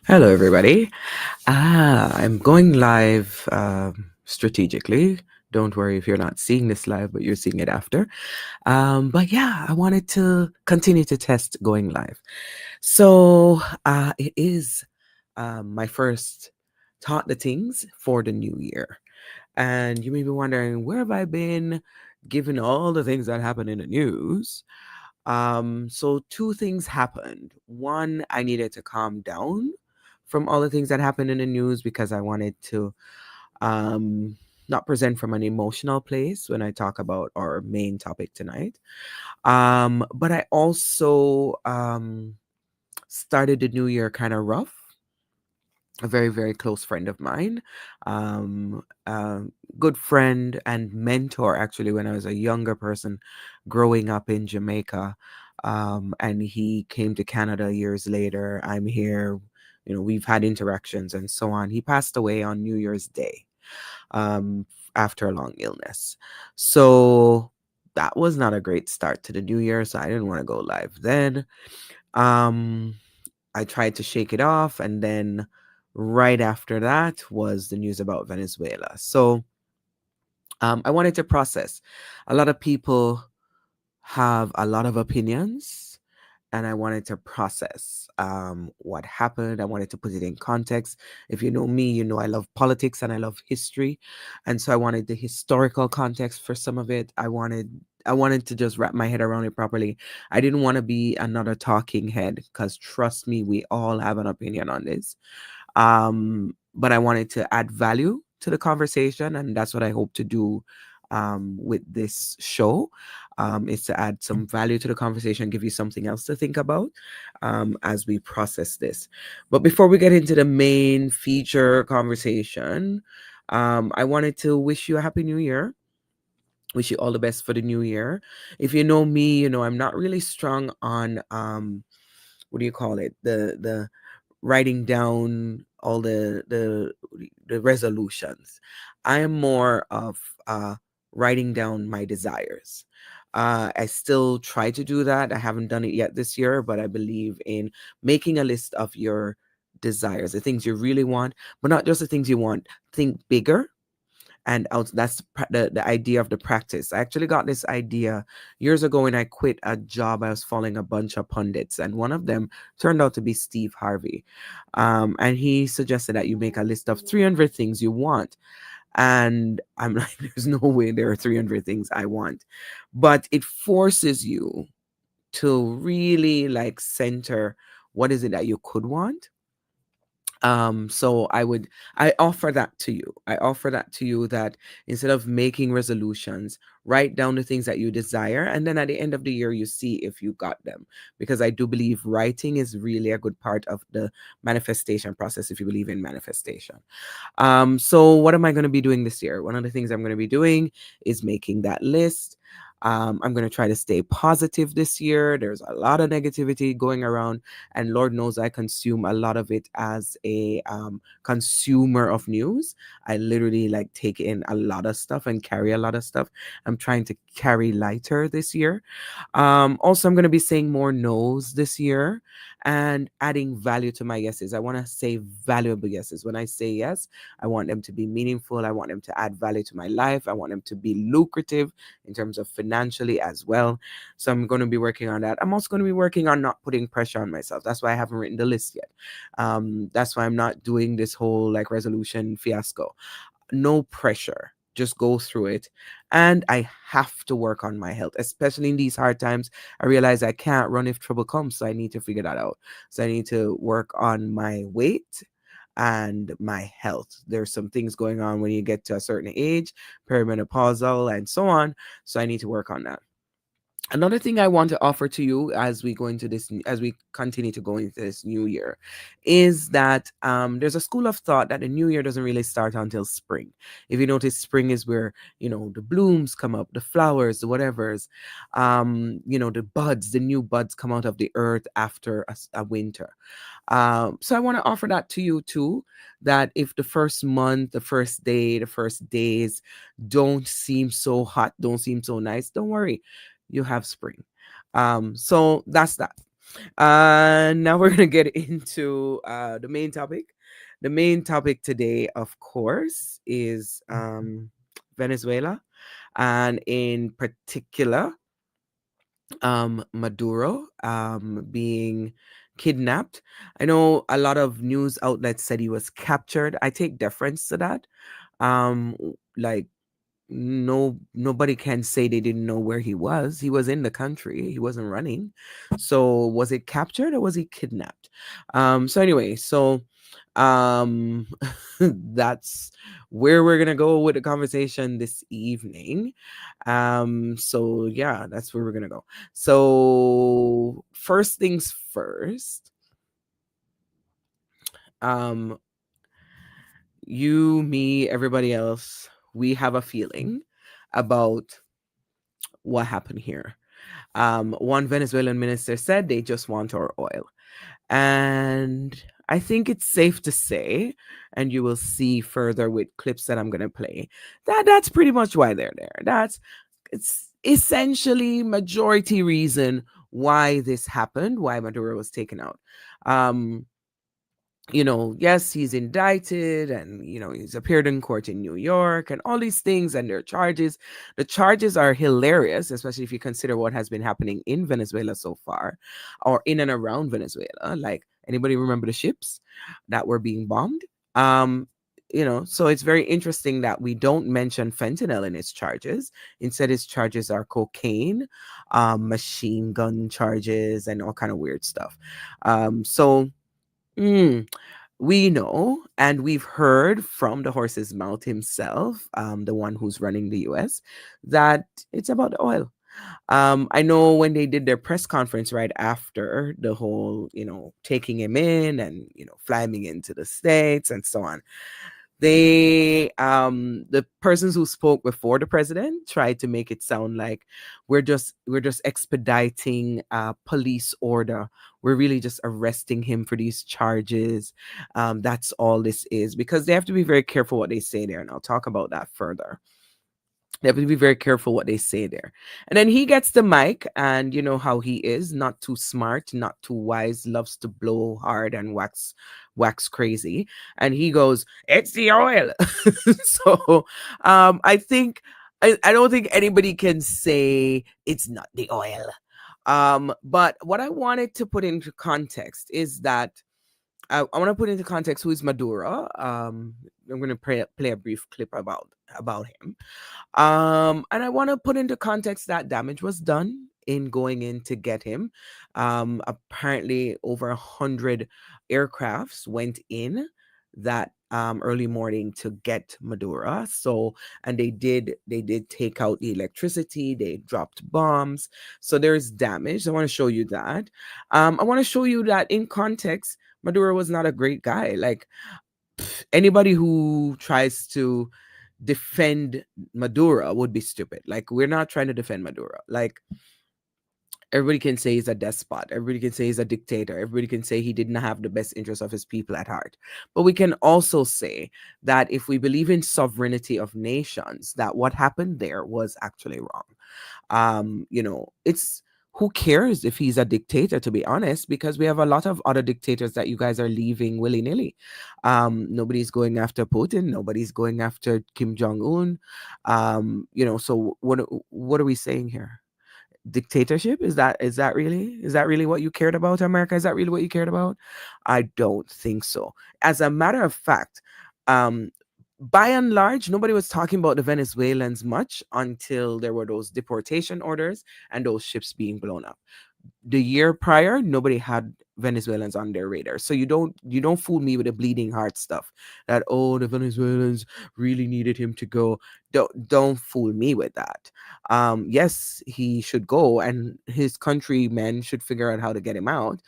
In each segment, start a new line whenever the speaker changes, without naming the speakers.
Hello, everybody. I'm going live strategically. Don't worry if you're not seeing this live, but you're seeing it after. But yeah, I wanted to continue to test going live. So it is my first Taught the Tings for the new year. And you may be wondering, where have I been given all the things that happened in the news? So two things happened. One, I needed to calm down from all the things that happened in the news because I wanted to um not present from an emotional place when I talk about our main topic tonight. But I also started the new year kind of rough. A very, very close friend of mine, good friend and mentor, actually, when I was a younger person growing up in Jamaica. And he came to Canada years later. I'm here. We've had interactions and so on. He passed away on New Year's Day um, after a long illness. So that was not a great start to the new year. So I didn't want to go live then. Um, I tried to shake it off, and then right after that was the news about Venezuela. So I wanted to process. A lot of people have a lot of opinions, and I wanted to process what happened. I wanted to put it in context. If you know me, you know I love politics and I love history, and so I wanted the historical context for some of it. I wanted to just wrap my head around it properly. I didn't want to be another talking head because trust me, we all have an opinion on this. But I wanted to add value to the conversation, and that's what I hope to do with this show. Is to add some value to the conversation, give you something else to think about as we process this. But before we get into the main feature conversation, I wanted to wish you a happy new year. Wish you all the best for the new year. If you know me, you know I'm not really strong on what do you call it, the writing down all the resolutions. I am more of writing down my desires. I still try to do that. I haven't done it yet this year, but I believe in making a list of your desires, the things you really want, but not just the things you want. Think bigger, and that's the idea of the practice. I actually got this idea years ago when I quit a job. I was following a bunch of pundits, and one of them turned out to be Steve Harvey. And he suggested that you make a list of 300 things you want. And I'm like, there's no way there are 300 things I want. But it forces you to really like center what is it that you could want. So I offer that to you. I offer that to you, that instead of making resolutions, write down the things that you desire, and then at the end of the year you see if you got them, because I do believe writing is really a good part of the manifestation process if you believe in manifestation. So what am I going to be doing this year? One of the things I'm going to be doing is making that list. I'm going to try to stay positive this year. There's a lot of negativity going around, and Lord knows I consume a lot of it as a consumer of news. I literally like take in a lot of stuff and carry a lot of stuff. I'm trying to carry lighter this year. Also, I'm going to be saying more no's this year and adding value to my yeses. I want to say valuable yeses. When I say yes, I want them to be meaningful. I want them to add value to my life. I want them to be lucrative in terms of financially as well. So I'm going to be working on that. I'm also going to be working on not putting pressure on myself. That's why I haven't written the list yet. That's why I'm not doing this whole like resolution fiasco. No pressure. Just go through it. And I have to work on my health, especially in these hard times. I realize I can't run if trouble comes. So I need to figure that out. So I need to work on my weight and my health. There's some things going on when you get to a certain age, perimenopausal and so on. So I need to work on that. Another thing I want to offer to you as we go into this, as we continue to go into this new year, is that there's a school of thought that the new year doesn't really start until spring. If you notice, spring is where the blooms come up, the flowers, the whatevers, the buds, the new buds come out of the earth after a winter. So I want to offer that to you too. That if the first month, the first day, the first days don't seem so hot, don't seem so nice, don't worry, you have spring. So that's that. Now we're gonna get into the main topic. The main topic today, of course, is Venezuela, and in particular, Maduro being kidnapped. I know a lot of news outlets said he was captured. I take deference to that. Like, nobody can say they didn't know where he was. He was in the country. He wasn't running. So was it captured or was he kidnapped? So anyway, um that's where we're gonna go with the conversation this evening. So yeah, that's where we're gonna go. So first things first, um you, me, everybody else, we have a feeling about what happened here. One Venezuelan minister said they just want our oil. And I think it's safe to say, and you will see further with clips that I'm going to play, that that's pretty much why they're there. It's essentially majority reason why this happened, why Maduro was taken out. Um, yes, he's indicted and, he's appeared in court in New York and all these things and their charges. The charges are hilarious, especially if you consider what has been happening in Venezuela so far or in and around Venezuela. Like, anybody remember the ships that were being bombed? Um, so it's very interesting that we don't mention fentanyl in his charges. Instead, his charges are cocaine, machine gun charges, and all kind of weird stuff. So. Mm, we know and we've heard from the horse's mouth himself, the one who's running the US, that it's about the oil. I know when they did their press conference right after the whole, taking him in and, flying him into the States and so on, the persons who spoke before the president tried to make it sound like we're just expediting a police order. We're really just arresting him for these charges. That's all this is, because they have to be very careful what they say there, and I'll talk about that further. They have to be very careful what they say there. And then he gets the mic, and you know how he is, not too smart, not too wise, loves to blow hard and wax crazy. And he goes, "It's the oil." So I think I don't think anybody can say it's not the oil. But what I wanted to put into context is that I want to put into context who is Maduro. I'm going to play a brief clip about him. And I want to put into context that damage was done in going in to get him. Apparently, over 100 aircrafts went in that early morning to get Maduro. So, and they did take out the electricity. They dropped bombs. So there's damage. I want to show you that. I want to show you that in context, Maduro was not a great guy. Like, anybody who tries to defend Maduro would be stupid. Like, we're not trying to defend Maduro. Like, everybody can say he's a despot. Everybody can say he's a dictator. Everybody can say he didn't have the best interests of his people at heart. But we can also say that if we believe in sovereignty of nations, that what happened there was actually wrong. It's, who cares if he's a dictator, to be honest, because we have a lot of other dictators that you guys are leaving willy-nilly. Nobody's going after Putin, nobody's going after Kim Jong-un. So what are we saying here? Dictatorship? Is that really what you cared about, America? Is that really what you cared about? I don't think so. As a matter of fact, um by and large, nobody was talking about the Venezuelans much until there were those deportation orders and those ships being blown up. The year prior, nobody had Venezuelans on their radar. So you don't fool me with the bleeding heart stuff, that, oh, the Venezuelans really needed him to go. Don't fool me with that. Yes, he should go, and his countrymen should figure out how to get him out.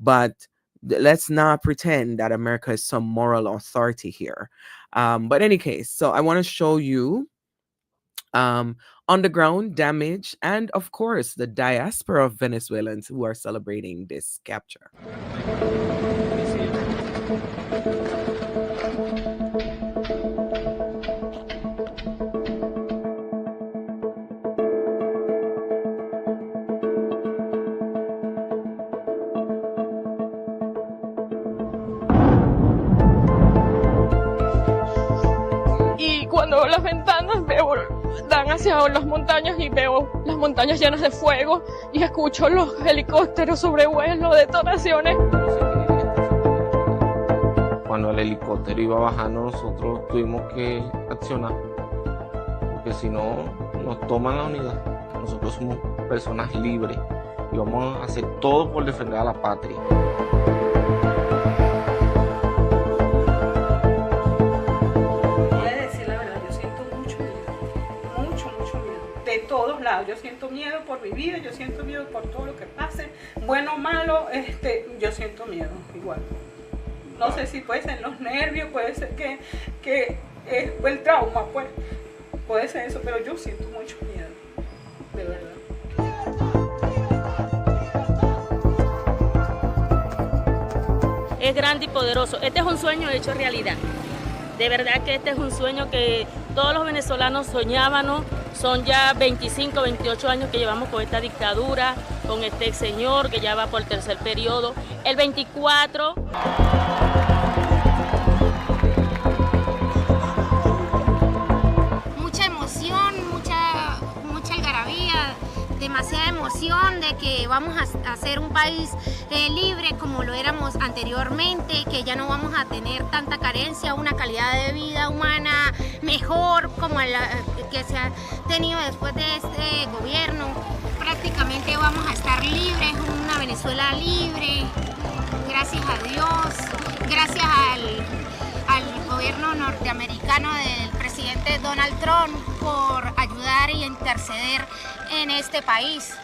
But let's not pretend that America is some moral authority here. But any case, so I want to show you um, underground damage, and of course, the diaspora of Venezuelans who are celebrating this capture.
cuando veo las ventanas dan hacia las montañas y veo las montañas llenas de fuego y escucho los helicópteros sobrevuelo, detonaciones.
Cuando el helicóptero iba bajando, nosotros tuvimos que accionar, porque si no, nos toman la unidad. Nosotros somos personas libres y vamos a hacer todo por defender a la patria.
Voy a decir la verdad, yo siento mucho miedo, mucho miedo, de todos lados. Yo siento miedo por mi vida, yo siento miedo por todo lo que pase, bueno o malo, yo siento miedo igual. No sé si puede ser los nervios, puede ser que es el trauma, pues, puede ser eso, pero yo siento mucho miedo, de verdad.
Es grande y poderoso. Este es un sueño hecho realidad. De verdad que este es un sueño que todos los venezolanos soñábamos. Son ya 25, 28 años que llevamos con esta dictadura, con este señor que ya va por el tercer periodo. El 24...
demasiada emoción de que vamos a hacer un país libre como lo éramos anteriormente, que ya no vamos a tener tanta carencia, una calidad de vida humana mejor como la que se ha tenido después de este gobierno. Prácticamente vamos a estar libres, una Venezuela libre, gracias a Dios, gracias al gobierno norteamericano del presidente Donald Trump por ayudar y interceder en este país.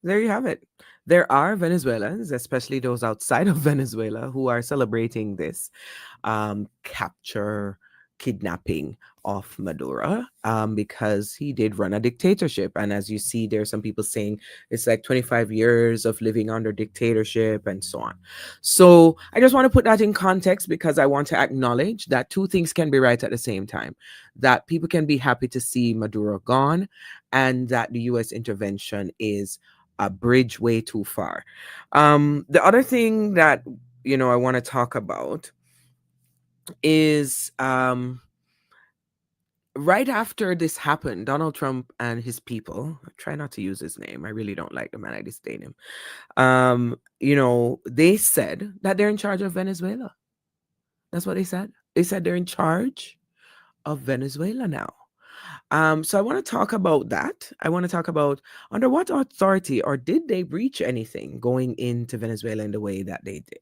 There you have it. There are Venezuelans, especially those outside of Venezuela, who are celebrating this kidnapping of Maduro, because he did run a dictatorship. And as you see, there's some people saying it's like 25 years of living under dictatorship and so on. So I just want to put that in context because I want to acknowledge that two things can be right at the same time. That people can be happy to see Maduro gone, and that the US intervention is a bridge way too far. The other thing that, I want to talk about is right after this happened, Donald Trump and his people, I try not to use his name. I really don't like the man. I disdain him. They said that they're in charge of Venezuela. That's what they said. They said they're in charge of Venezuela now. So I want to talk about that. I want to talk about under what authority, or did they breach anything going into Venezuela in the way that they did?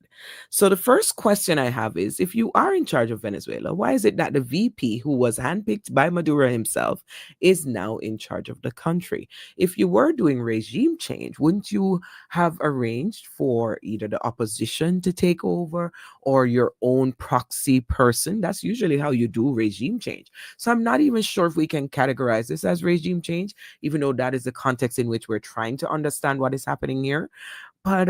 So the first question I have is, if you are in charge of Venezuela, why is it that the VP, who was handpicked by Maduro himself, is now in charge of the country? If you were doing regime change, wouldn't you have arranged for either the opposition to take over or your own proxy person? That's usually how you do regime change. So I'm not even sure if we can categorize this as regime change, even though that is the context in which we're trying to understand what is happening here. But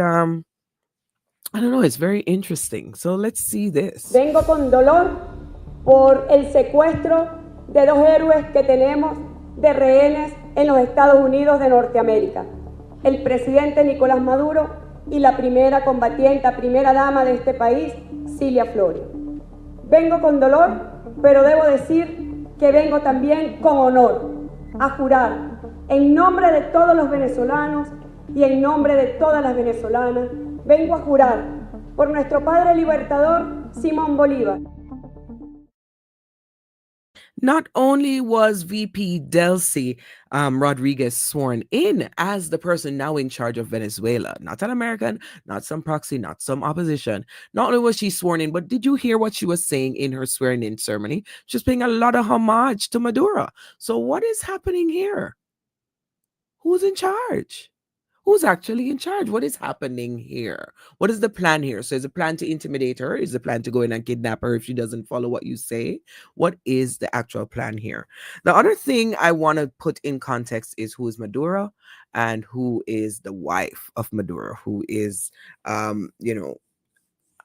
I don't know, it's very interesting. So let's see this.
Vengo con dolor por el secuestro de dos héroes que tenemos de rehenes en los Estados Unidos de Norteamérica, el presidente Nicolás Maduro y la primera combatiente, primera dama de este país, Cilia Flores. Vengo con dolor, pero debo decir que vengo también con honor a jurar en nombre de todos los venezolanos y en nombre de todas las venezolanas, vengo a jurar por nuestro padre libertador Simón Bolívar.
Not only was VP Delcy Rodriguez sworn in as the person now in charge of Venezuela, not an American, not some proxy, not some opposition. Not only was she sworn in, but did you hear what she was saying in her swearing in ceremony? She's paying a lot of homage to Maduro. So what is happening here? Who's in charge? Who's actually in charge? What is happening here? What is the plan here? So is the plan to intimidate her? Is the plan to go in and kidnap her if she doesn't follow what you say? What is the actual plan here? The other thing I want to put in context is who is Maduro and who is the wife of Maduro, who is,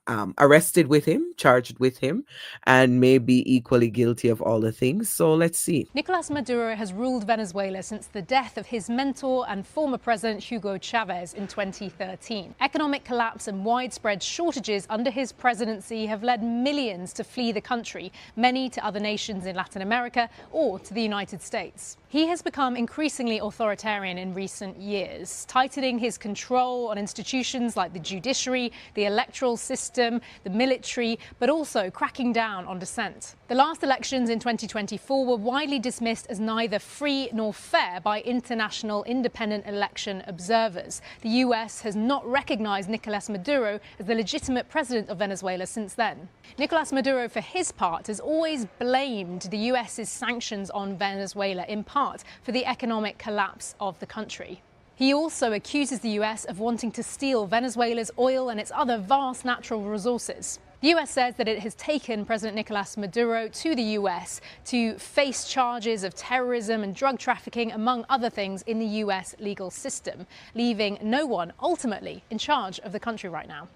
arrested with him, charged with him, and may be equally guilty of all the things. So let's see.
Nicolas Maduro has ruled Venezuela since the death of his mentor and former president Hugo Chavez in 2013. Economic collapse and widespread shortages under his presidency have led millions to flee the country, many to other nations in Latin America or to the United States. He has become increasingly authoritarian in recent years, tightening his control on institutions like the judiciary, the electoral system, the military, but also cracking down on dissent. The last elections in 2024 were widely dismissed as neither free nor fair by international independent election observers. The US has not recognized Nicolas Maduro as the legitimate president of Venezuela since then. Nicolas Maduro, for his part, has always blamed the US's sanctions on Venezuela, in part for the economic collapse of the country. He also accuses the US of wanting to steal Venezuela's oil and its other vast natural resources. The US says that it has taken President Nicolas Maduro to the US to face charges of terrorism and drug trafficking, among other things, in the US legal system, leaving no one ultimately in charge of the country right now.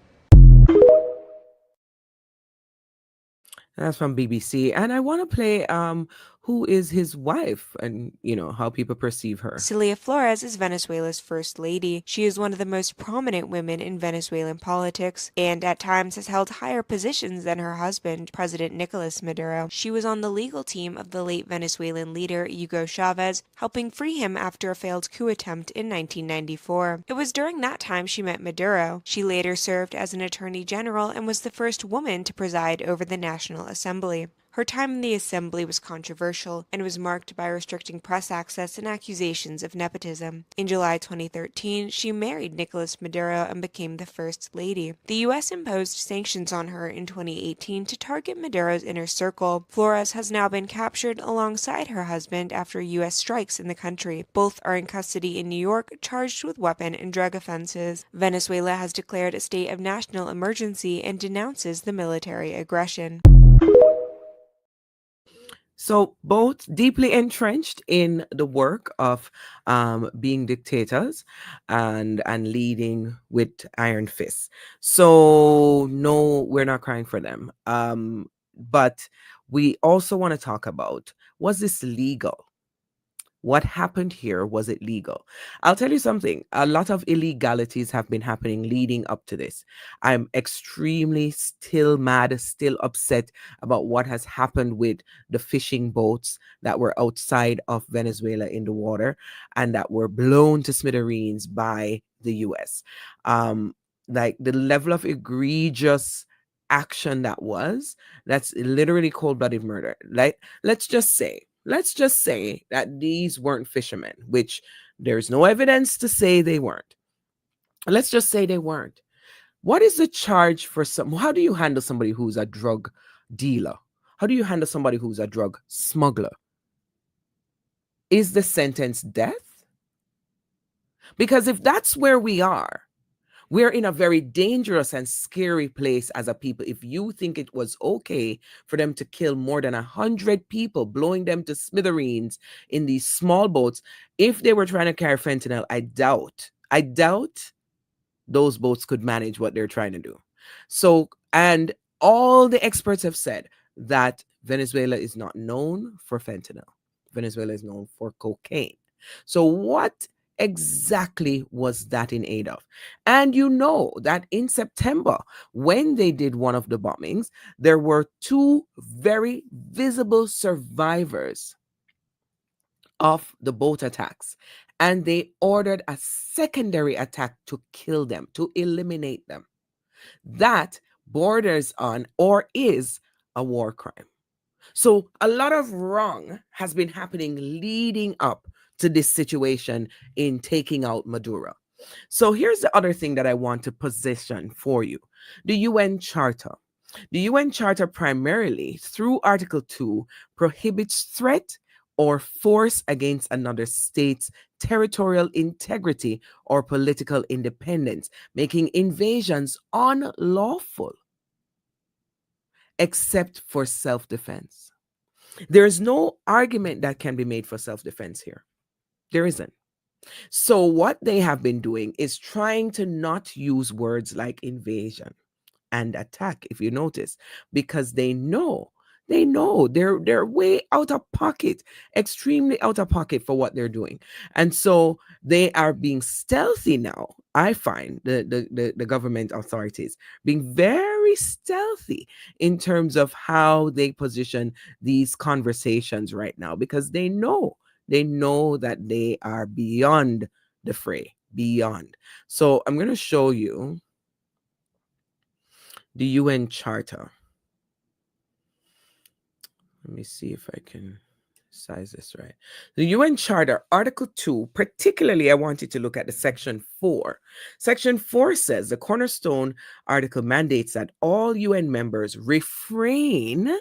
That's from BBC. And I want to play who is his wife and, how people perceive her.
Celia Flores is Venezuela's first lady. She is one of the most prominent women in Venezuelan politics and at times has held higher positions than her husband, President Nicolas Maduro. She was on the legal team of the late Venezuelan leader Hugo Chavez, helping free him after a failed coup attempt in 1994. It was during that time she met Maduro. She later served as an attorney general and was the first woman to preside over the National Assembly. Her time in the assembly was controversial and was marked by restricting press access and accusations of nepotism. In July 2013, she married Nicolas Maduro and became the First Lady. The U.S. imposed sanctions on her in 2018 to target Maduro's inner circle. Flores has now been captured alongside her husband after U.S. strikes in the country. Both are in custody in New York, charged with weapon and drug offenses. Venezuela has declared a state of national emergency and denounces the military aggression.
So both deeply entrenched in the work of being dictators and leading with iron fists. So no, we're not crying for them. But we also want to talk about, was this legal? What happened here? Was it legal? I'll tell you something. A lot of illegalities have been happening leading up to this. I'm extremely still mad, still upset about what has happened with the fishing boats that were outside of Venezuela in the water and that were blown to smithereens by the US. Like the level of egregious action that's literally cold-blooded murder. Like, let's just say that these weren't fishermen, which there's no evidence to say they weren't. Let's just say they weren't. What is the charge for how do you handle somebody who's a drug dealer? How do you handle somebody who's a drug smuggler? Is the sentence death? Because if that's where we're in a very dangerous and scary place as a people. If you think it was okay for them to kill more than 100 people, blowing them to smithereens in these small boats, if they were trying to carry fentanyl, I doubt those boats could manage what they're trying to do. So, and all the experts have said that Venezuela is not known for fentanyl. Venezuela is known for cocaine. So what exactly was that in aid of? And you know that in September, when they did one of the bombings, there were two very visible survivors of the boat attacks, and they ordered a secondary attack to kill them, to eliminate them. That borders on or is a war crime. So a lot of wrong has been happening leading up to this situation in taking out Maduro. So here's the other thing that I want to position for you. The UN Charter. The UN Charter primarily, through Article 2, prohibits threat or force against another state's territorial integrity or political independence, making invasions unlawful, except for self-defense. There is no argument that can be made for self-defense here. There isn't. So what they have been doing is trying to not use words like invasion, and attack, if you notice, because they know they're way out of pocket, extremely out of pocket for what they're doing. And so they are being stealthy now. I find the government authorities being very stealthy in terms of how they position these conversations right now, because they know that they are beyond the fray, beyond. So I'm going to show you the UN Charter. Let me see if I can size this right. The UN Charter, Article 2, particularly I wanted to look at the Section 4. Section 4 says the cornerstone article mandates that all UN members refrain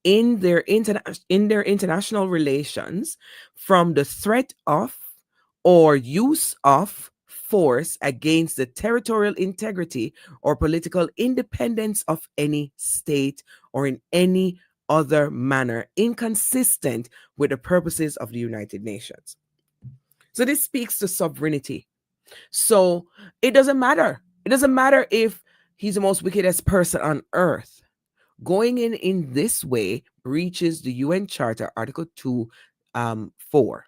in their international relations from the threat of or use of force against the territorial integrity or political independence of any state or in any other manner inconsistent with the purposes of the United Nations. So this speaks to sovereignty. So it doesn't matter. It doesn't matter if he's the most wickedest person on earth. Going in this way breaches the UN Charter, Article 2, 4.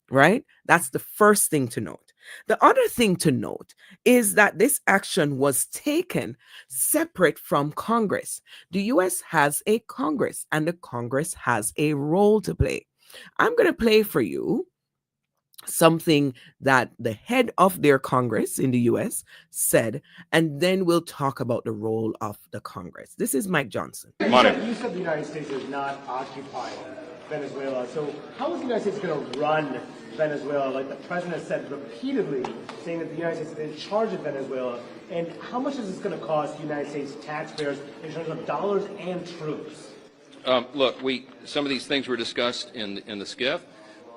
Right? That's the first thing to note. The other thing to note is that this action was taken separate from Congress. The US has a Congress, and the Congress has a role to play. I'm going to play for you something that the head of their Congress in the US said, and then we'll talk about the role of the Congress. This is Mike Johnson.
You said the United States is not occupying Venezuela. So how is the United States going to run Venezuela? Like the president has said repeatedly, saying that the United States is in charge of Venezuela. And how much is this going to cost the United States taxpayers in terms of dollars and troops?
Look, some of these things were discussed in the SCIF.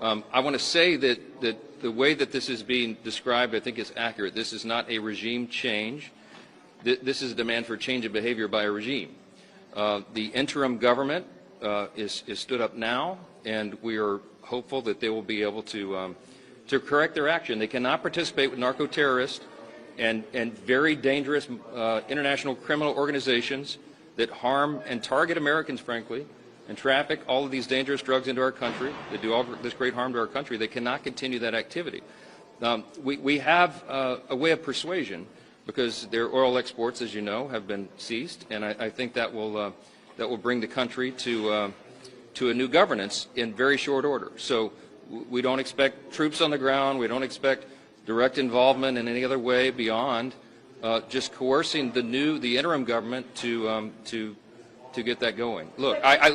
I want to say that the way that this is being described, I think, is accurate. This is not a regime change. This is a demand for change of behavior by a regime. The interim government is stood up now, and we are hopeful that they will be able to correct their action. They cannot participate with narco-terrorists and very dangerous international criminal organizations that harm and target Americans, frankly, and traffic all of these dangerous drugs into our country, that do all this great harm to our country. They cannot continue that activity. We have a way of persuasion, because their oil exports, as you know, have been ceased, and I think that will bring the country to a new governance in very short order. So we don't expect troops on the ground. We don't expect direct involvement in any other way beyond just coercing the interim government to get that going. Look, I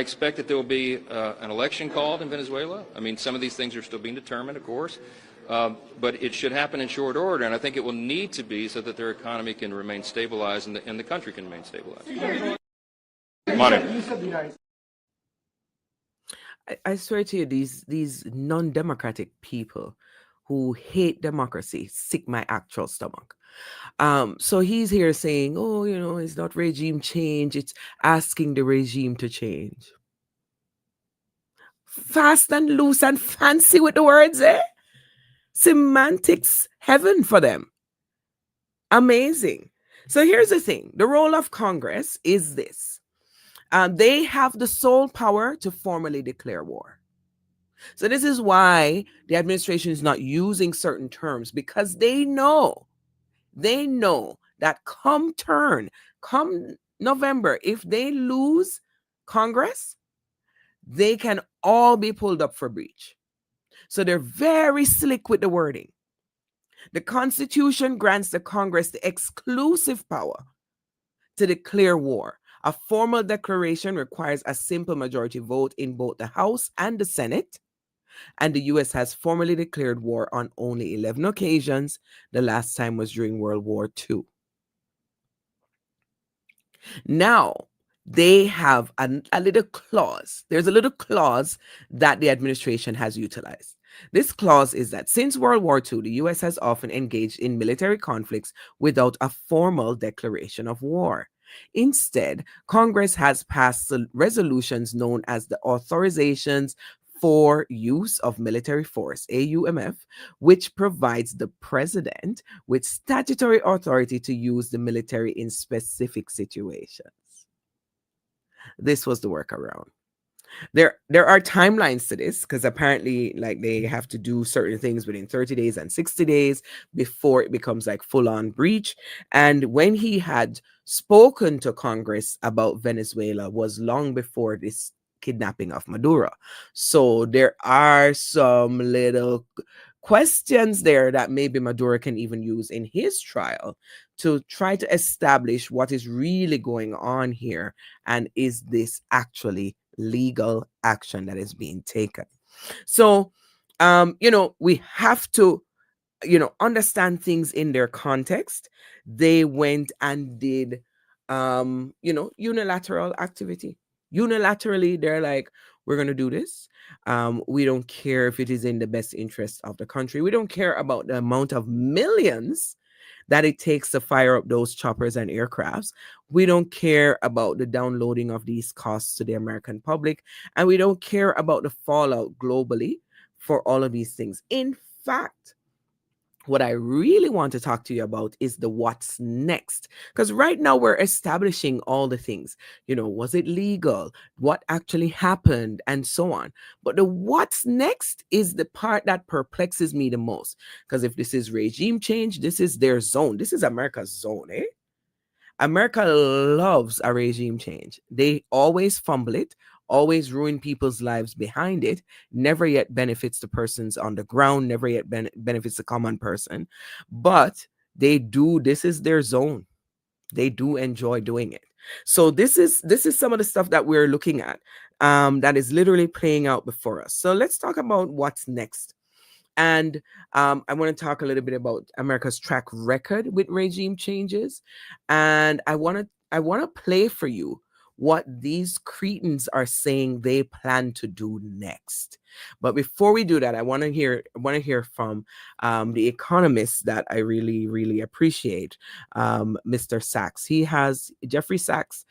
expect that there will be an election called in Venezuela. I mean, some of these things are still being determined, of course, but it should happen in short order, and I think it will need to be so that their economy can remain stabilized and the country can remain stabilized.
I swear to you, these non-democratic people who hate democracy sick my actual stomach. So he's here saying, oh, it's not regime change, it's asking the regime to change. Fast and loose and fancy with the words, eh? Semantics heaven for them. Amazing. So here's the thing. The role of Congress is this. They have the sole power to formally declare war. So this is why the administration is not using certain terms, because they know that come November, if they lose Congress, they can all be pulled up for breach. So they're very slick with the wording. The Constitution grants the Congress the exclusive power to declare war. A formal declaration requires a simple majority vote in both the House and the Senate. And the U.S. has formally declared war on only 11 occasions. The last time was during World War II. Now, they have a little clause. There's a little clause that the administration has utilized. This clause is that since World War II, the U.S. has often engaged in military conflicts without a formal declaration of war. Instead, Congress has passed resolutions known as the Authorizations for use of military force, AUMF, which provides the president with statutory authority to use the military in specific situations. This was the workaround. There are timelines to this, because apparently, like, they have to do certain things within 30 days and 60 days before it becomes like full-on breach. And when he had spoken to Congress about Venezuela was long before this kidnapping of Maduro. So there are some little questions there that maybe Maduro can even use in his trial to try to establish what is really going on here, and is this actually legal action that is being taken. So we have to understand things in their context. They went and did unilateral activity. Unilaterally, they're like, we're going to do this. We don't care if it is in the best interest of the country. We don't care about the amount of millions that it takes to fire up those choppers and aircrafts. We don't care about the downloading of these costs to the American public. And we don't care about the fallout globally for all of these things. In fact, what I really want to talk to you about is the what's next. Because right now we're establishing all the things. Was it legal? What actually happened? And so on. But the what's next is the part that perplexes me the most. Because if this is regime change, this is their zone. This is America's zone, eh? America loves a regime change. They always fumble it, always ruin people's lives behind it, never yet benefits the persons on the ground, never yet benefits the common person. But this is their zone. They do enjoy doing it. So this is some of the stuff that we're looking at, that is literally playing out before us. So let's talk about what's next. And I want to talk a little bit about America's track record with regime changes. And I want to play for you what these cretins are saying they plan to do next. But before we do that, I want to hear from the economist that I really, really appreciate, Mr. Sachs. Jeffrey Sachs.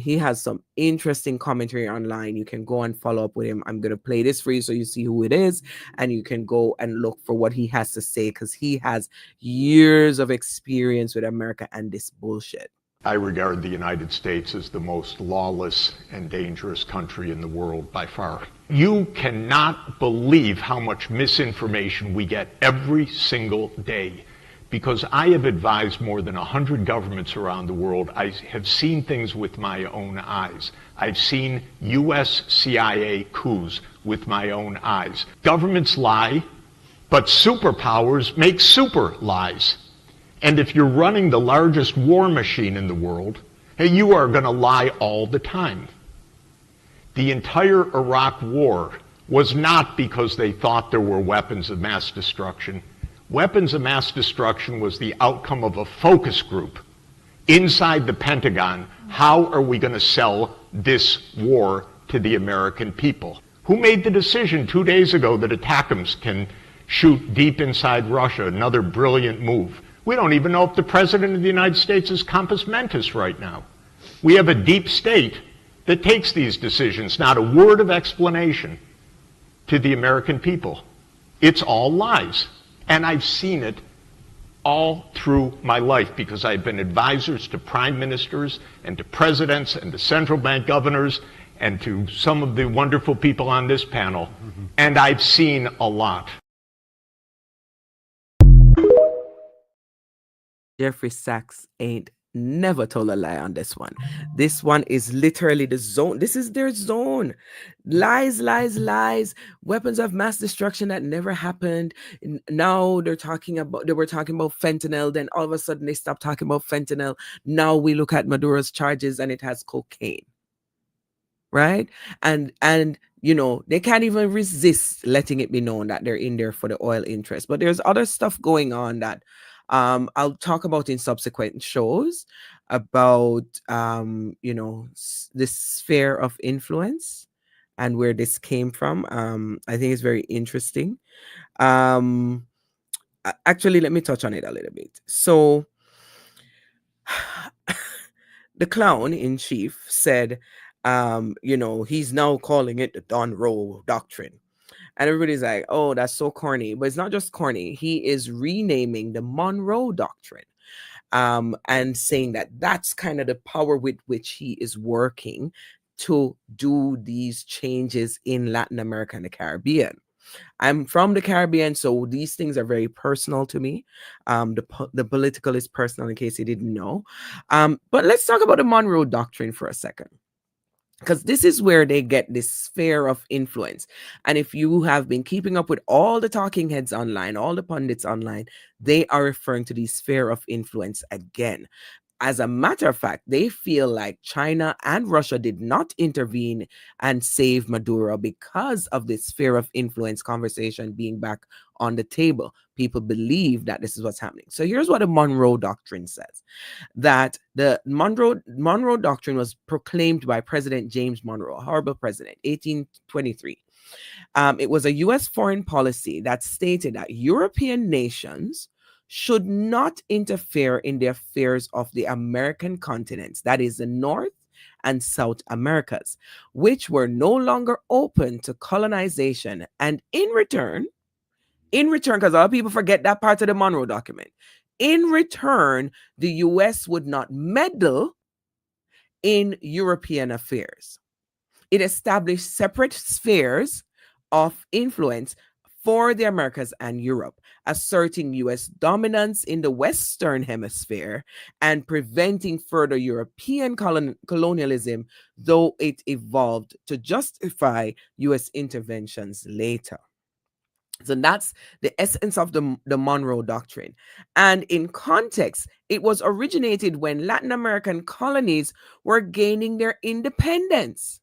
He has some interesting commentary online. You can go and follow up with him. I'm going to play this for you so you see who it is, and you can go and look for what he has to say, because he has years of experience with America and this bullshit.
I regard the United States as the most lawless and dangerous country in the world by far. You cannot believe how much misinformation we get every single day. Because I have advised more than 100 governments around the world. I have seen things with my own eyes. I've seen US CIA coups with my own eyes. Governments lie, but superpowers make super lies. And if you're running the largest war machine in the world, you are going to lie all the time. The entire Iraq war was not because they thought there were weapons of mass destruction. Weapons of mass destruction was the outcome of a focus group inside the Pentagon. How are we going to sell this war to the American people? Who made the decision 2 days ago that ATACMS can shoot deep inside Russia? Another brilliant move. We don't even know if the President of the United States is compos mentis right now. We have a deep state that takes these decisions, not a word of explanation to the American people. It's all lies. And I've seen it all through my life because I've been advisors to prime ministers and to presidents and to central bank governors and to some of the wonderful people on this panel. And I've seen a lot.
Jeffrey Sachs ain't never told a lie on this one. This one is literally the zone. This is their zone. Lies, lies, lies. Weapons of mass destruction that never happened. Now they were talking about fentanyl. Then all of a sudden they stopped talking about fentanyl. Now we look at Maduro's charges and it has cocaine. Right? And they can't even resist letting it be known that they're in there for the oil interest. But there's other stuff going on that I'll talk about in subsequent shows about, this sphere of influence and where this came from. I think it's very interesting. Actually, let me touch on it a little bit. So the clown in chief said, He's now calling it the Monroe Doctrine. And everybody's like, oh, that's so corny. But it's not just corny. He is renaming the Monroe Doctrine, and saying that that's kind of the power with which he is working to do these changes in Latin America and the Caribbean. I'm from the Caribbean, so these things are very personal to me. The political is personal, in case you didn't know. But let's talk about the Monroe Doctrine for a second, because this is where they get this sphere of influence. And if you have been keeping up with all the talking heads online, all the pundits online, they are referring to the sphere of influence again. As a matter of fact, they feel like China and Russia did not intervene and save Maduro because of this sphere of influence conversation being back on the table. People believe that this is what's happening. So here's what the Monroe Doctrine says: that the Monroe Doctrine was proclaimed by President James Monroe, a horrible president, 1823. It was a U.S. foreign policy that stated that European nations should not interfere in the affairs of the American continents, that is, the North and South Americas, which were no longer open to colonization. And in return, because a lot of people forget that part of the Monroe document, in return, the U.S. would not meddle in European affairs. It established separate spheres of influence for the Americas and Europe, asserting U.S. dominance in the Western Hemisphere and preventing further European colonialism, though it evolved to justify U.S. interventions later. So that's the essence of the Monroe Doctrine. And in context, it was originated when Latin American colonies were gaining their independence.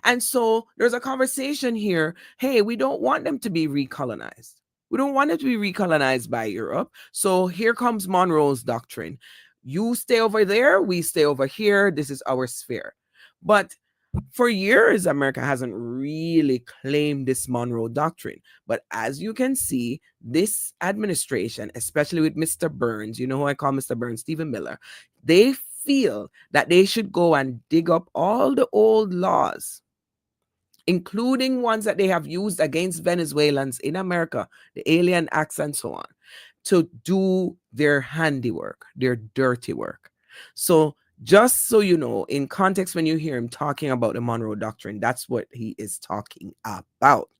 And so there's a conversation here. Hey, we don't want them to be recolonized. We don't want them to be recolonized by Europe. So here comes Monroe's Doctrine. You stay over there, we stay over here. This is our sphere. But for years, America hasn't really claimed this Monroe Doctrine. But as you can see, this administration, especially with Mr. Burns, you know who I call Mr. Burns, Stephen Miller, they feel that they should go and dig up all the old laws, including ones that they have used against Venezuelans in America, the Alien Acts and so on, to do their handiwork, their dirty work. So just so you know, in context, when you hear him talking about the Monroe Doctrine, that's what he is talking about.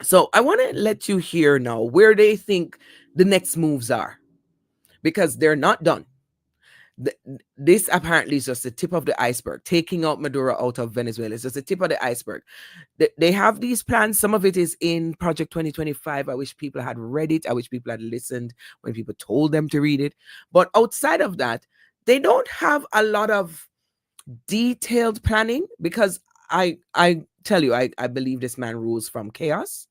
So I want to let you hear now where they think the next moves are, because they're not done. This apparently is just the tip of the iceberg. Taking out Maduro out of Venezuela is just the tip of the iceberg. They have these plans. Some of it is in Project 2025. I wish people had read it. I wish people had listened when people told them to read it. But outside of that, they don't have a lot of detailed planning, because I tell you, I believe this man rules from chaos.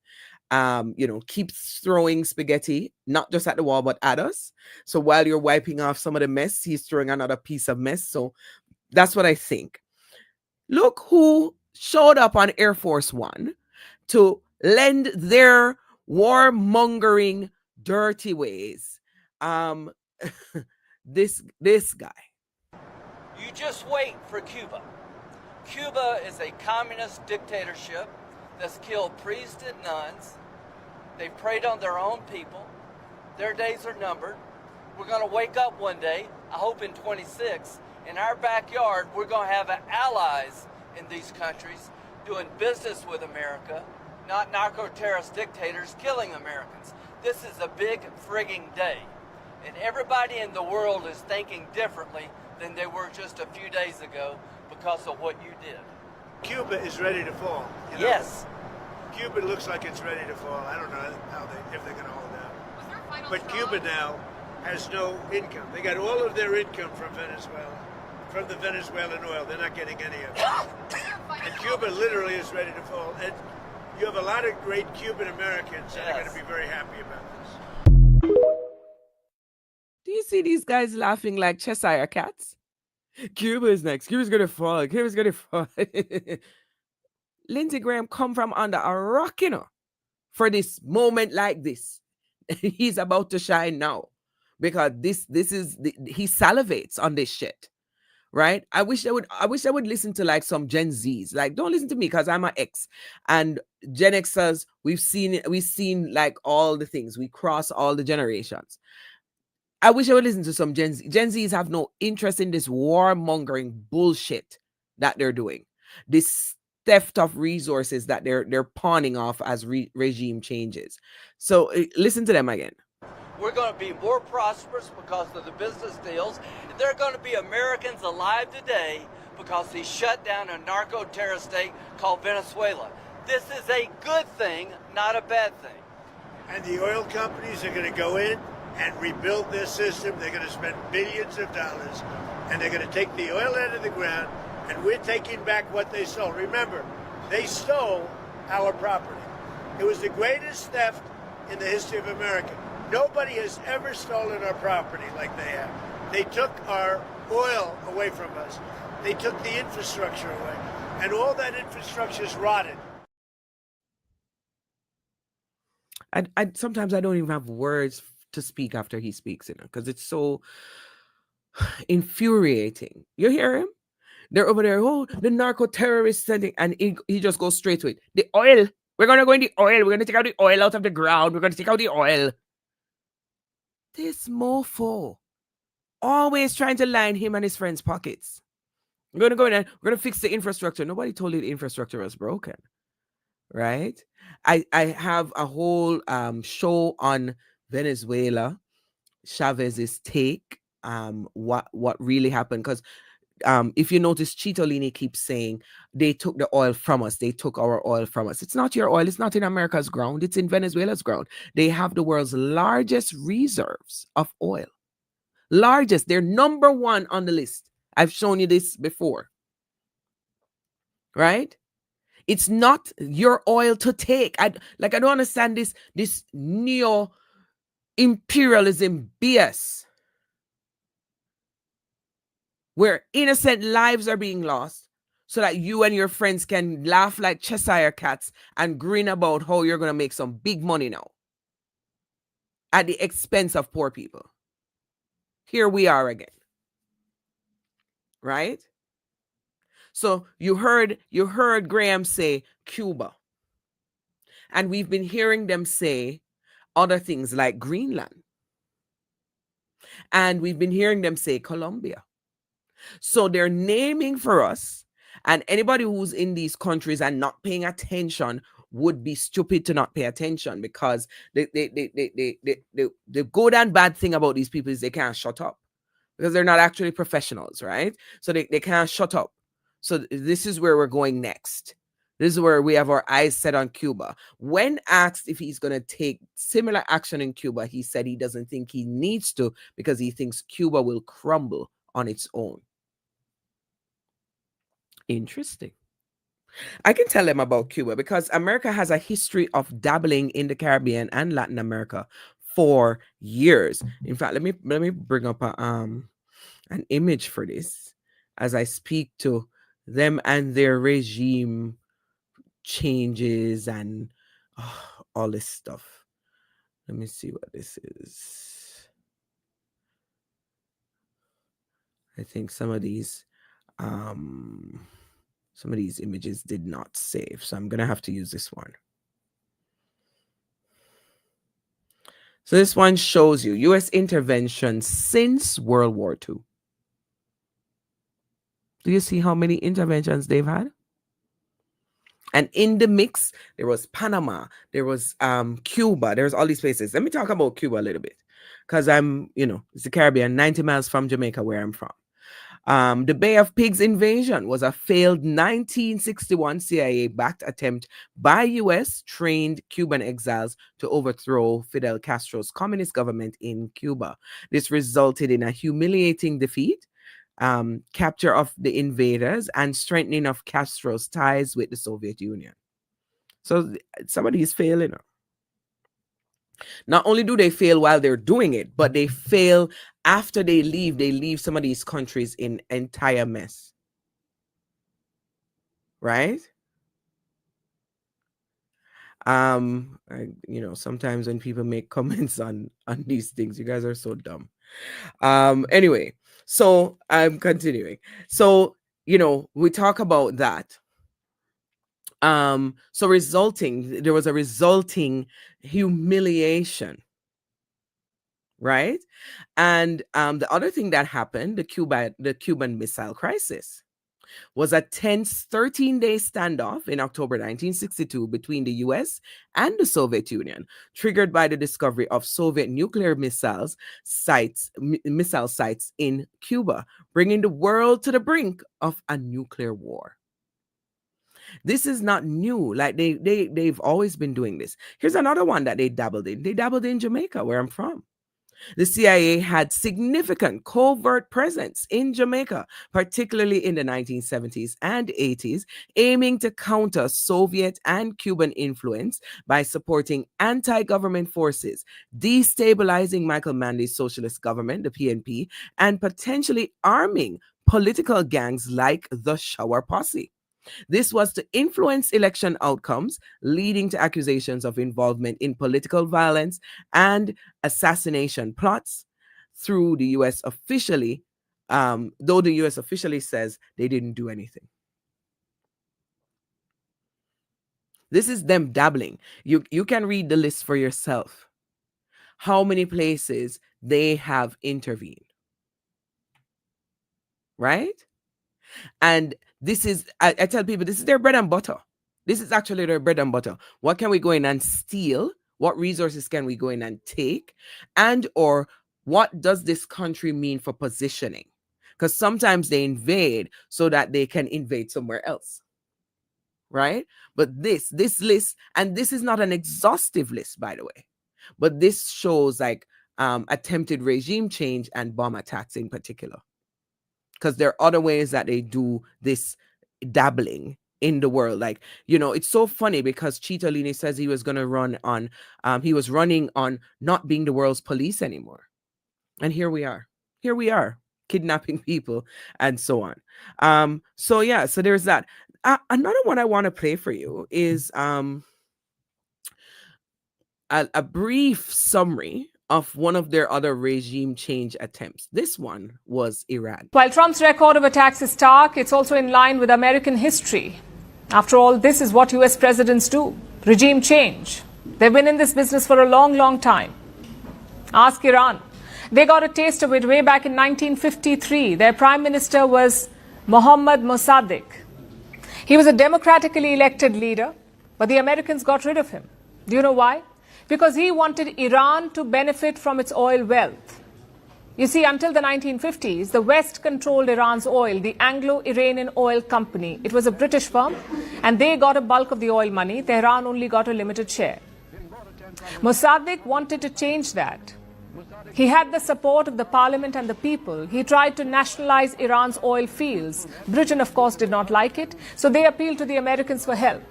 Keeps throwing spaghetti, not just at the wall, but at us. So while you're wiping off some of the mess, he's throwing another piece of mess. So that's what I think. Look who showed up on Air Force One to lend their warmongering dirty ways. This guy.
You just wait for Cuba. Cuba is a communist dictatorship that's killed priests and nuns. They've preyed on their own people. Their days are numbered. We're going to wake up one day, I hope in 26, in our backyard, we're going to have allies in these countries doing business with America, not narco-terrorist dictators killing Americans. This is a big frigging day. And everybody in the world is thinking differently than they were just a few days ago because of what you did.
Cuba is ready to fall.
Yes.
Cuba looks like it's ready to fall. I don't know if they're going to hold out. But Cuba now has no income. They got all of their income from Venezuela, from the Venezuelan oil. They're not getting any of it. And Cuba literally is ready to fall. And you have a lot of great Cuban Americans that are going to be very happy about this.
Do you see these guys laughing like Cheshire cats? Cuba is next. Cuba's going to fall. Cuba's going to fall. Lindsey Graham come from under a rock, for this moment like this. He's about to shine now, because this is he salivates on this shit, right? I wish they would listen to like some Gen Zs. Like, don't listen to me because I'm an X. And Gen Xers, we've seen like all the things. We cross all the generations. I wish I would listen to some Gen Z. Gen Zs have no interest in this warmongering bullshit that they're doing. This theft of resources that they're pawning off as regime changes. So listen to them again.
We're going to be more prosperous because of the business deals. And there are going to be Americans alive today because he shut down a narco-terrorist state called Venezuela. This is a good thing, not a bad thing.
And the oil companies are going to go in and rebuild their system. They're going to spend billions of dollars, and they're going to take the oil out of the ground, and we're taking back what they stole. Remember, they stole our property. It was the greatest theft in the history of America. Nobody has ever stolen our property like they have. They took our oil away from us. They took the infrastructure away. And all that infrastructure is rotted.
I sometimes I don't even have words to speak after he speaks, because it's so infuriating. You hear him? They're over there, oh, the narco terrorists, and he just goes straight to it. The oil. We're going to go in the oil. We're going to take out the oil out of the ground. We're going to take out the oil. This mofo, always trying to line him and his friends' pockets. We're going to go in and we're going to fix the infrastructure. Nobody told you the infrastructure was broken, right? I have a whole show on Venezuela, Chavez's take, what really happened, because if you notice, Chitolini keeps saying they took the oil from us. They took our oil from us. It's not your oil. It's not in America's ground. It's in Venezuela's ground. They have the world's largest reserves of oil. Largest. They're number one on the list. I've shown you this before. Right? It's not your oil to take. I don't understand this neo-imperialism BS, where innocent lives are being lost so that you and your friends can laugh like Cheshire cats and grin about how you're going to make some big money now at the expense of poor people. Here we are again. Right? So you heard Graham say Cuba. And we've been hearing them say other things like Greenland. And we've been hearing them say Colombia. So they're naming for us, and anybody who's in these countries and not paying attention would be stupid to not pay attention, because the good and bad thing about these people is they can't shut up because they're not actually professionals, right? So they can't shut up. So this is where we're going next. This is where we have our eyes set on Cuba. When asked if he's going to take similar action in Cuba, he said he doesn't think he needs to because he thinks Cuba will crumble on its own. Interesting. I can tell them about Cuba because America has a history of dabbling in the Caribbean and Latin America for years. In fact, let me bring up an image for this as I speak to them and their regime changes and all this stuff. Let me see what this is. I think some of these images did not save, so I'm going to have to use this one. So this one shows you U.S. intervention since World War II. Do you see how many interventions they've had? And in the mix, there was Panama, there was Cuba, there's all these places. Let me talk about Cuba a little bit, because it's the Caribbean, 90 miles from Jamaica, where I'm from. The Bay of Pigs invasion was a failed 1961 CIA-backed attempt by U.S.-trained Cuban exiles to overthrow Fidel Castro's communist government in Cuba. This resulted in a humiliating defeat, capture of the invaders, and strengthening of Castro's ties with the Soviet Union. So somebody is failing. Not only do they fail while they're doing it, but they fail after they leave some of these countries in entire mess. Right? Sometimes when people make comments on these things, you guys are so dumb. Anyway, So I'm continuing. So, we talk about that. So there was a resulting humiliation, right? And the other thing that happened, the Cuban Missile Crisis, was a tense 13-day standoff in October 1962 between the US and the Soviet Union, triggered by the discovery of Soviet nuclear missile sites in Cuba, bringing the world to the brink of a nuclear war. This is not new. Like they've always been doing this. Here's another one that they dabbled in. They dabbled in Jamaica, where I'm from. The CIA had significant covert presence in Jamaica, particularly in the 1970s and 80s, aiming to counter Soviet and Cuban influence by supporting anti-government forces, destabilizing Michael Manley's socialist government, the PNP, and potentially arming political gangs like the Shower Posse. This was to influence election outcomes, leading to accusations of involvement in political violence and assassination plots through the U.S. officially, though the U.S. officially says they didn't do anything. This is them dabbling. You can read the list for yourself. How many places they have intervened. Right? And this is, I tell people, this is their bread and butter. This is actually their bread and butter. What can we go in and steal? What resources can we go in and take? And or what does this country mean for positioning? Because sometimes they invade so that they can invade somewhere else. Right? But this list, and this is not an exhaustive list, by the way, but this shows like attempted regime change and bomb attacks in particular. Because there are other ways that they do this dabbling in the world. Like, it's so funny because Chitolini says he was going to run on, he was running on not being the world's police anymore. And here we are, kidnapping people and so on. So there's that. Another one I want to play for you is a brief summary of one of their other regime change attempts. This one was Iran.
While Trump's record of attacks is stark, it's also in line with American history. After all, this is what US presidents do. Regime change. They've been in this business for a long, long time. Ask Iran. They got a taste of it way back in 1953. Their prime minister was Mohammad Mossadegh. He was a democratically elected leader, but the Americans got rid of him. Do you know why? Because he wanted Iran to benefit from its oil wealth. You see, until the 1950s, the West controlled Iran's oil, the Anglo-Iranian Oil Company. It was a British firm, and they got a bulk of the oil money. Tehran only got a limited share. Mossadegh wanted to change that. He had the support of the parliament and the people. He tried to nationalize Iran's oil fields. Britain, of course, did not like it, so they appealed to the Americans for help.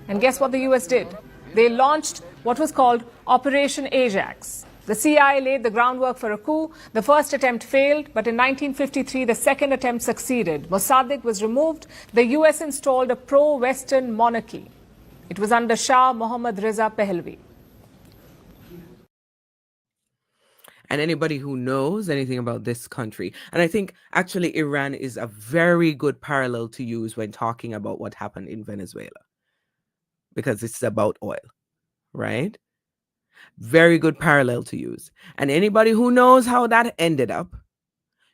And guess what the US did? They launched what was called Operation Ajax. The CIA laid the groundwork for a coup. The first attempt failed, but in 1953, the second attempt succeeded. Mossadegh was removed. The US installed a pro-Western monarchy. It was under Shah Mohammad Reza Pahlavi.
And anybody who knows anything about this country, and I think actually Iran is a very good parallel to use when talking about what happened in Venezuela, because it's about oil, right? Very good parallel to use. And anybody who knows how that ended up,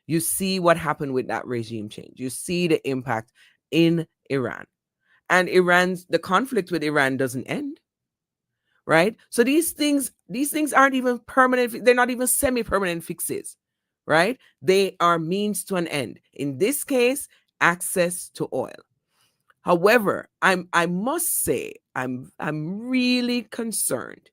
you see what happened with that regime change. You see the impact in Iran. And the conflict with Iran doesn't end. Right? So these things aren't even permanent. They're not even semi-permanent fixes, right? They are means to an end. In this case, access to oil. However, I must say I'm really concerned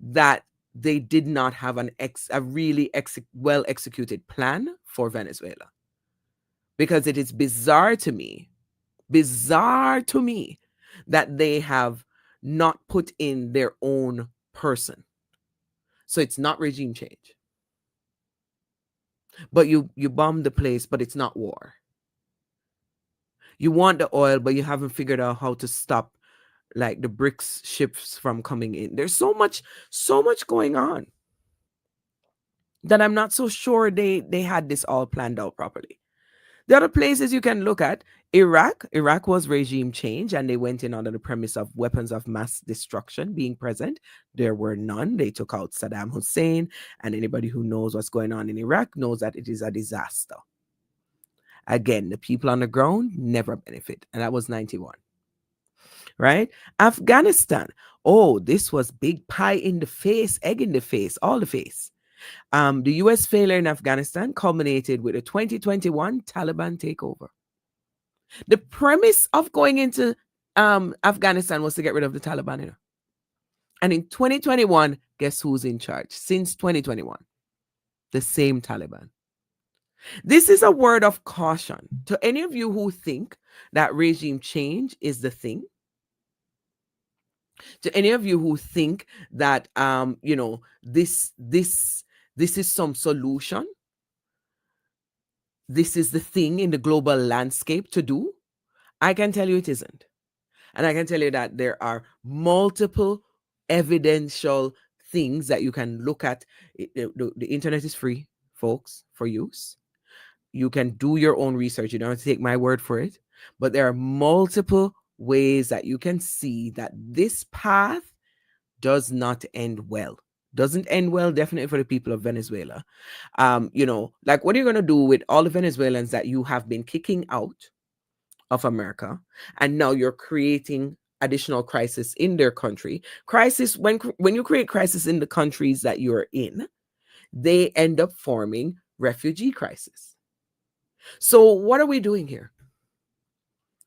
that they did not have a really well executed plan for Venezuela, because it is bizarre to me that they have not put in their own person. So it's not regime change. But you bomb the place, but it's not war. You want the oil, but you haven't figured out how to stop like the BRICS ships from coming in. There's so much going on. that I'm not so sure they had this all planned out properly. The other places you can look at, Iraq was regime change, and they went in under the premise of weapons of mass destruction being present. There were none. They took out Saddam Hussein, and anybody who knows what's going on in Iraq knows that it is a disaster. Again, the people on the ground never benefit, and that was 91. Right? Afghanistan. Oh, this was big pie in the face, egg in the face, all the face. The US failure in Afghanistan culminated with a 2021 Taliban takeover. The premise of going into Afghanistan was to get rid of the Taliban. You know? And in 2021, guess who's in charge? Since 2021, the same Taliban. This is a word of caution to any of you who think that regime change is the thing. To any of you who think that this is some solution. This is the thing in the global landscape to do. I can tell you it isn't. And I can tell you that there are multiple evidential things that you can look at. The internet is free, folks, for use. You can do your own research. You don't have to take my word for it. But there are multiple ways that you can see that this path does not end well. Doesn't end well, definitely for the people of Venezuela. Like, what are you going to do with all the Venezuelans that you have been kicking out of America, and now you're creating additional crisis in their country? Crisis, when you create crisis in the countries that you're in, they end up forming refugee crisis. So what are we doing here?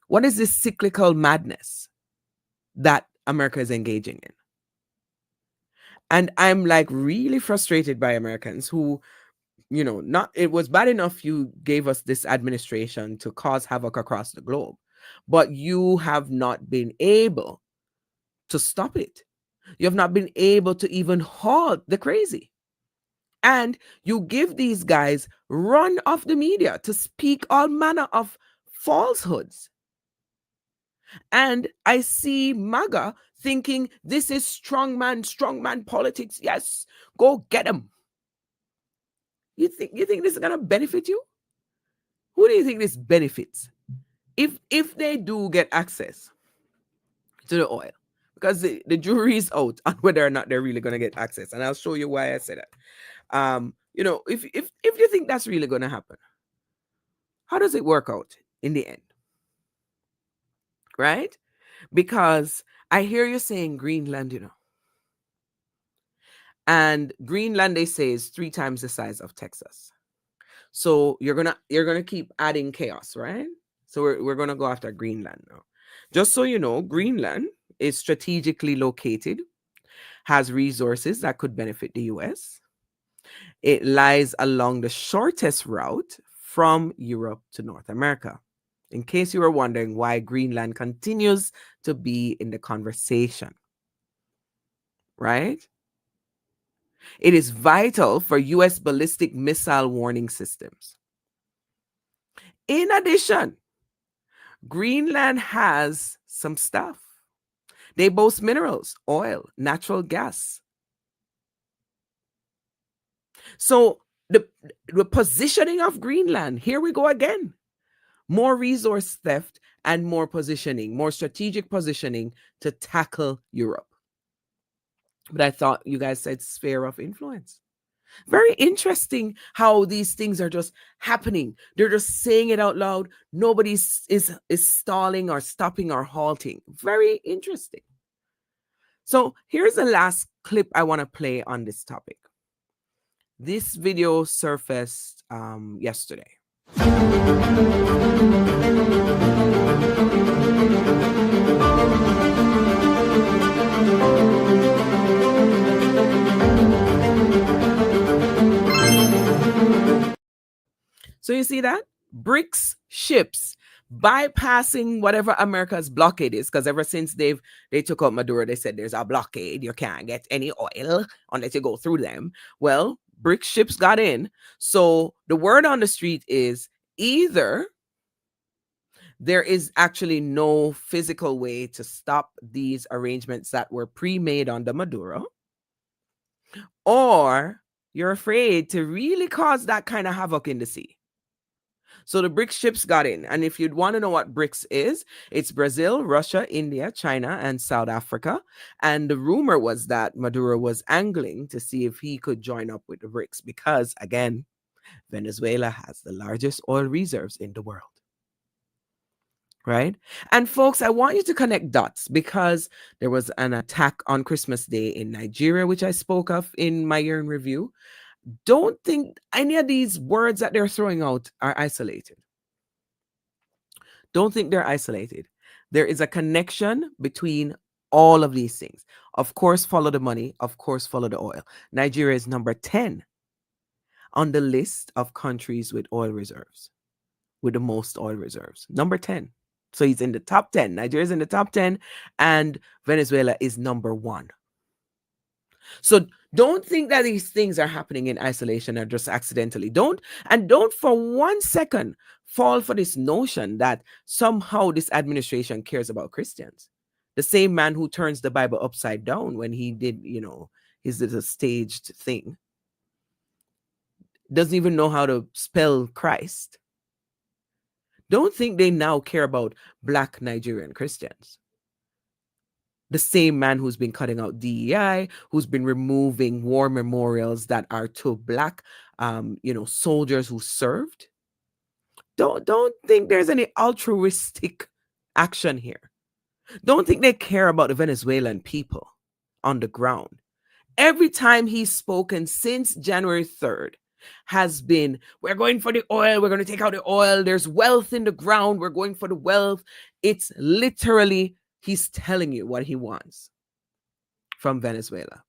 What is this cyclical madness that America is engaging in? And I'm like really frustrated by Americans who, it was bad enough you gave us this administration to cause havoc across the globe, but you have not been able to stop it. You have not been able to even halt the crazy. And you give these guys run of the media to speak all manner of falsehoods. And I see MAGA thinking this is strongman politics. Yes, go get them. You think this is gonna benefit you? Who do you think this benefits? If they do get access to the oil, because the jury is out on whether or not they're really gonna get access, and I'll show you why I say that. If you think that's really gonna happen, how does it work out in the end? Right? Because I hear you saying Greenland, and Greenland, they say, is 3 times the size of Texas. So you're gonna keep adding chaos, right? So we're gonna go after Greenland now. Just so you know, Greenland is strategically located, has resources that could benefit the US. It lies along the shortest route from Europe to North America. In case you were wondering why Greenland continues to be in the conversation, right? It is vital for US ballistic missile warning systems. In addition, Greenland has some stuff. They boast minerals, oil, natural gas. So the positioning of Greenland, here we go again. More resource theft and more positioning, more strategic positioning to tackle Europe. But I thought you guys said sphere of influence. Very interesting how these things are just happening. They're just saying it out loud. Nobody is stalling or stopping or halting. Very interesting. So here's the last clip I want to play on this topic. This video surfaced yesterday. So you see that? BRICS ships bypassing whatever America's blockade is, because ever since they took out Maduro, they said there's a blockade. You can't get any oil unless you go through them. Well, BRICS ships got in. So the word on the street is either there is actually no physical way to stop these arrangements that were pre-made under Maduro, or You're afraid to really cause that kind of havoc in the sea. So the BRICS ships got in. And if you'd want to know what BRICS is, it's Brazil, Russia, India, China, and South Africa. And the rumor was that Maduro was angling to see if he could join up with the BRICS because, again, Venezuela has the largest oil reserves in the world. Right? And folks, I want you to connect dots because there was an attack on Christmas Day in Nigeria, which I spoke of in my year in review. Don't think any of these words that they're throwing out are isolated. Don't think they're isolated. There is a connection between all of these things. Of course, follow the money. Of course, follow the oil. Nigeria is number 10 on the list of countries with oil reserves, with the most oil reserves. Number 10. So he's in the top 10. Nigeria is in the top 10, and Venezuela is number 1. So don't think that these things are happening in isolation or just accidentally. Don't for 1 second fall for this notion that somehow this administration cares about Christians. The same man who turns the Bible upside down when he did, his little staged thing, doesn't even know how to spell Christ. Don't think they now care about Black Nigerian Christians. The same man who's been cutting out DEI, who's been removing war memorials that are to Black, soldiers who served. Don't think there's any altruistic action here. Don't think they care about the Venezuelan people on the ground. Every time he's spoken since January 3rd has been, we're going for the oil, we're going to take out the oil, there's wealth in the ground, we're going for the wealth. It's literally, he's telling you what he wants from Venezuela.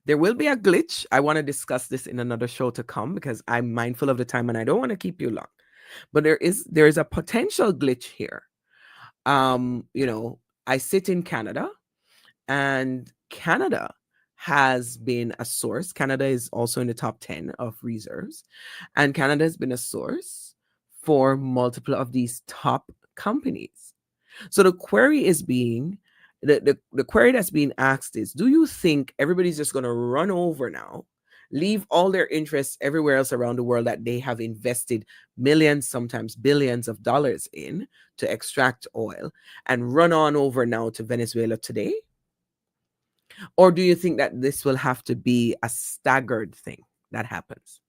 There will be a glitch. I want to discuss this in another show to come because I'm mindful of the time and I don't want to keep you long. But there is a potential glitch here. I sit in Canada, and Canada has been a source. Canada is also in the top 10 of reserves, and Canada has been a source for multiple of these top companies. So the query is being, the query that's being asked is, do you think everybody's just going to run over now, leave all their interests everywhere else around the world that they have invested millions, sometimes billions of dollars in to extract oil, and run on over now to Venezuela today? Or do you think that this will have to be a staggered thing that happens?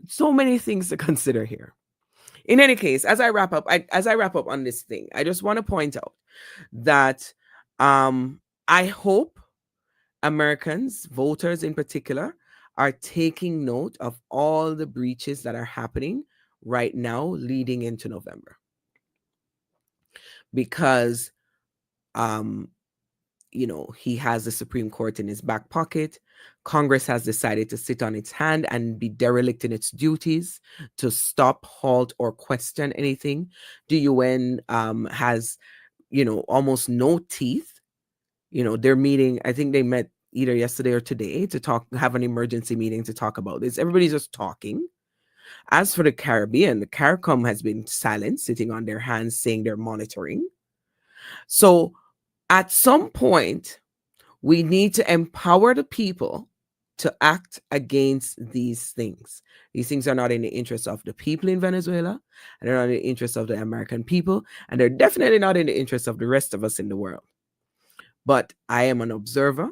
So many things to consider here. In any case, as I wrap up on this thing, I just want to point out that I hope Americans, voters in particular, are taking note of all the breaches that are happening right now leading into November. Because he has the Supreme Court in his back pocket. Congress has decided to sit on its hand and be derelict in its duties to stop, halt, or question anything. The UN has, almost no teeth. They're meeting, I think they met either yesterday or today to have an emergency meeting to talk about this. Everybody's just talking. As for the Caribbean, the CARICOM has been silent, sitting on their hands, saying they're monitoring. So at some point, we need to empower the people to act against these things. These things are not in the interest of the people in Venezuela, and they're not in the interest of the American people, and they're definitely not in the interest of the rest of us in the world. But I am an observer,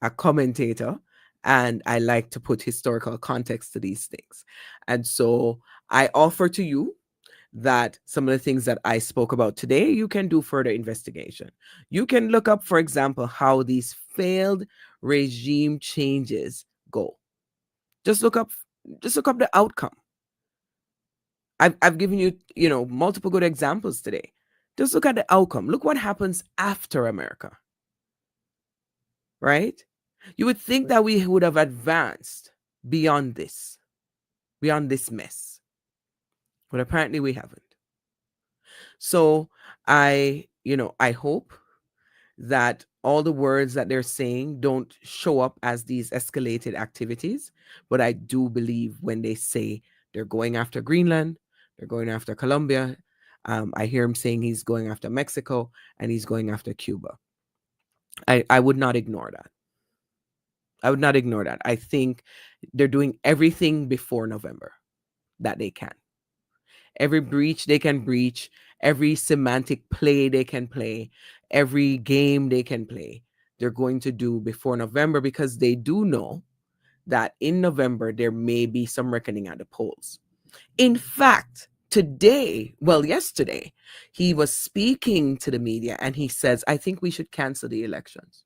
a commentator, and I like to put historical context to these things. And so I offer to you that some of the things that I spoke about today, you can do further investigation. You can look up, for example, how these failed regime changes go. Just look up the outcome. I've given you, multiple good examples today. Just look at the outcome. Look what happens after America. Right? You would think that we would have advanced beyond this mess. But apparently we haven't. So I hope that all the words that they're saying don't show up as these escalated activities. But I do believe when they say they're going after Greenland, they're going after Colombia. I hear him saying he's going after Mexico and he's going after Cuba. I would not ignore that. I would not ignore that. I think they're doing everything before November that they can. Every breach they can breach, every semantic play they can play, every game they can play, they're going to do before November, because they do know that in November there may be some reckoning at the polls. In fact, yesterday, he was speaking to the media and he says, I think we should cancel the elections.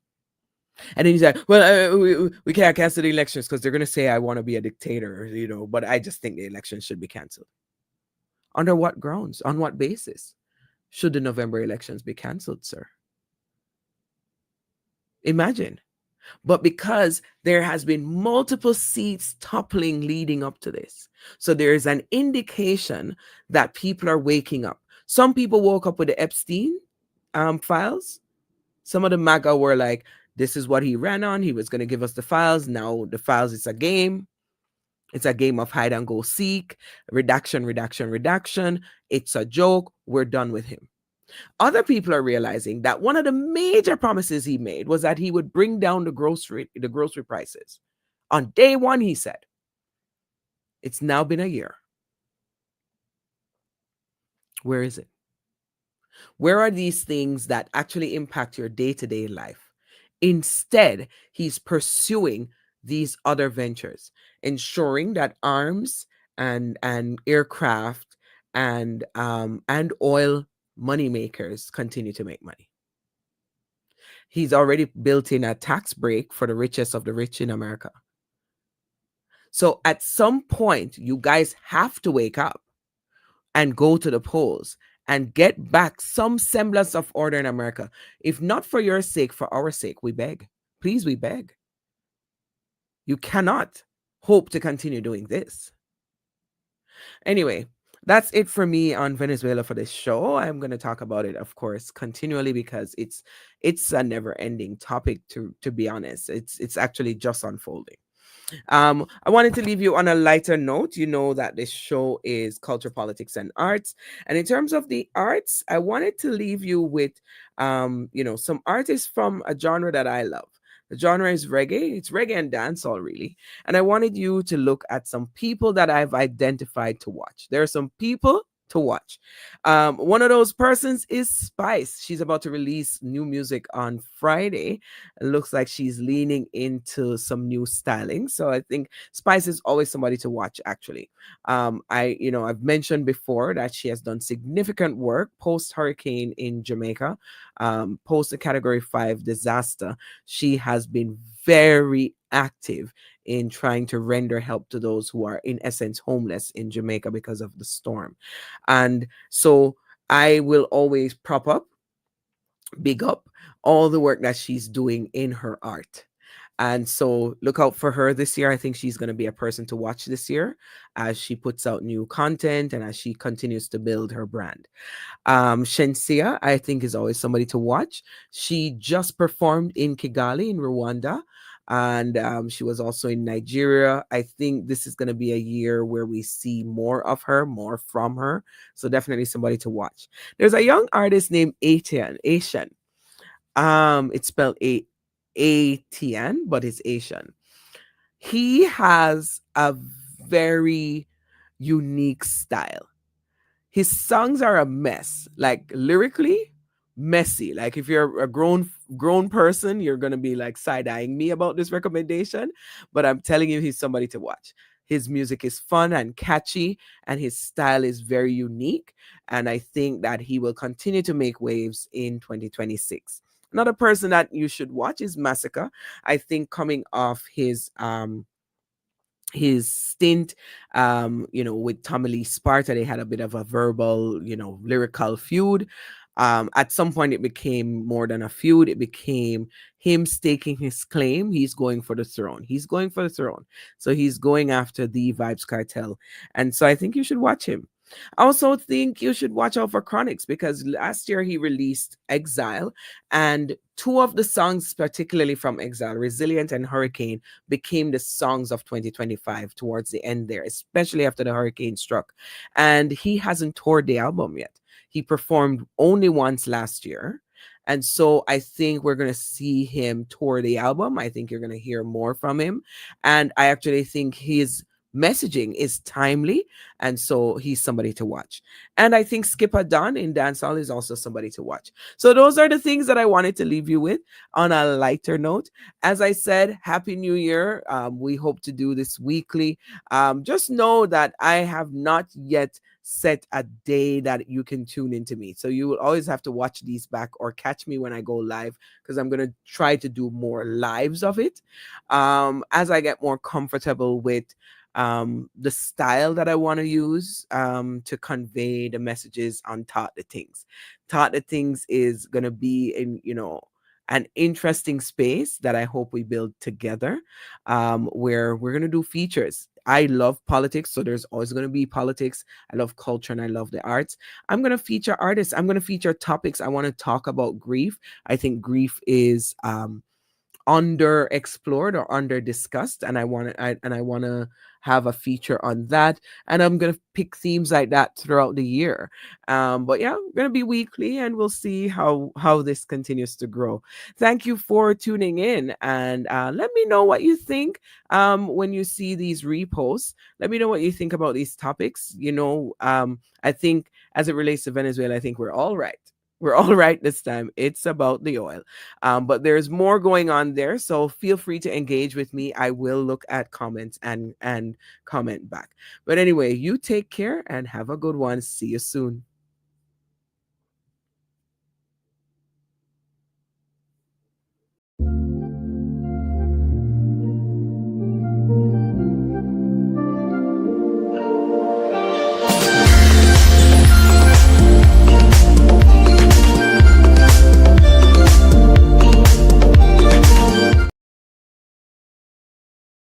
And then he said, well, we can't cancel the elections because they're going to say I want to be a dictator, but I just think the elections should be canceled. Under what grounds? On what basis should the November elections be canceled, sir? Imagine. But because there has been multiple seats toppling leading up to this, so there is an indication that people are waking up. Some people woke up with the Epstein files. Some of the MAGA were like, this is what he ran on. He was going to give us the files. Now the files, it's a game. It's a game of hide and go seek, redaction. It's a joke. We're done with him. Other people are realizing that one of the major promises he made was that he would bring down the grocery prices. On day one, he said. It's now been a year. Where is it? Where are these things that actually impact your day-to-day life? Instead, he's pursuing these other ventures, ensuring that arms and aircraft and oil moneymakers continue to make money. He's already built in a tax break for the richest of the rich in America. So at some point, you guys have to wake up and go to the polls and get back some semblance of order in America. If not for your sake, for our sake, we beg. Please, we beg. You cannot hope to continue doing this. Anyway, that's it for me on Venezuela for this show. I'm going to talk about it, of course, continually, because it's a never-ending topic, to be honest. It's actually just unfolding. I wanted to leave you on a lighter note. You know that this show is culture, politics, and arts. And in terms of the arts, I wanted to leave you with, some artists from a genre that I love. The genre is reggae. It's reggae and dancehall, really. And I wanted you to look at some people that I've identified to watch. There are some people to watch. One of those persons is Spice. She's about to release new music on Friday. It looks like she's leaning into some new styling. So I think Spice is always somebody to watch, actually. I've mentioned before that she has done significant work post-hurricane in Jamaica, post the Category 5 disaster. She has been very active in trying to render help to those who are, in essence, homeless in Jamaica because of the storm. And so I will always big up all the work that she's doing in her art. And so look out for her this year. I think she's going to be a person to watch this year as she puts out new content and as she continues to build her brand. Shensia, I think, is always somebody to watch. She just performed in Kigali in Rwanda. And she was also in Nigeria. I think this is going to be a year where we see more of her, more from her. So definitely somebody to watch. There's a young artist named Asian. It's spelled A-T-N, but it's Asian. He has a very unique style. His songs are a mess, like lyrically messy. Like if you're a grown person, you're going to be like side-eyeing me about this recommendation, but I'm telling you, he's somebody to watch. His music is fun and catchy, and his style is very unique, and I think that he will continue to make waves in 2026. Another person that you should watch is Massacre. I think coming off his stint with Tommy Lee Sparta, they had a bit of a verbal, lyrical feud. At some point it became more than a feud. It became him staking his claim. He's going for the throne. So he's going after the Vibes Cartel. And so I think you should watch him. I also think you should watch out for Chronix, because last year he released Exile, and two of the songs, particularly from Exile, Resilient and Hurricane, became the songs of 2025 towards the end there, especially after the hurricane struck. And he hasn't toured the album yet. He performed only once last year, And so I think we're going to see him tour the album. I think you're going to hear more from him. And I actually think his messaging is timely. And so he's somebody to watch. And I think Skipper Dunn in dancehall is also somebody to watch. So those are the things that I wanted to leave you with on a lighter note. As I said, Happy New Year. We hope to do this weekly. Just know that I have not yet set a day that you can tune into me. So you will always have to watch these back or catch me when I go live, because I'm going to try to do more lives of it as I get more comfortable with the style that I want to use to convey the messages on Taught the Things. Taught the Things is going to be in, an interesting space that I hope we build together, where we're going to do features. I love politics, so there's always going to be politics. I love culture and I love the arts. I'm going to feature artists. I'm going to feature topics. I want to talk about grief. I think grief is underexplored or under discussed, and I want to have a feature on that, and I'm going to pick themes like that throughout the year. But yeah, we're going to be weekly, and we'll see how this continues to grow. Thank you for tuning in, and let me know what you think when you see these reposts. Let me know what you think about these topics. I think as it relates to Venezuela, I think we're all right. We're all right this time. It's about the oil. But there's more going on there. So feel free to engage with me. I will look at comments and comment back. But anyway, you take care and have a good one. See you soon.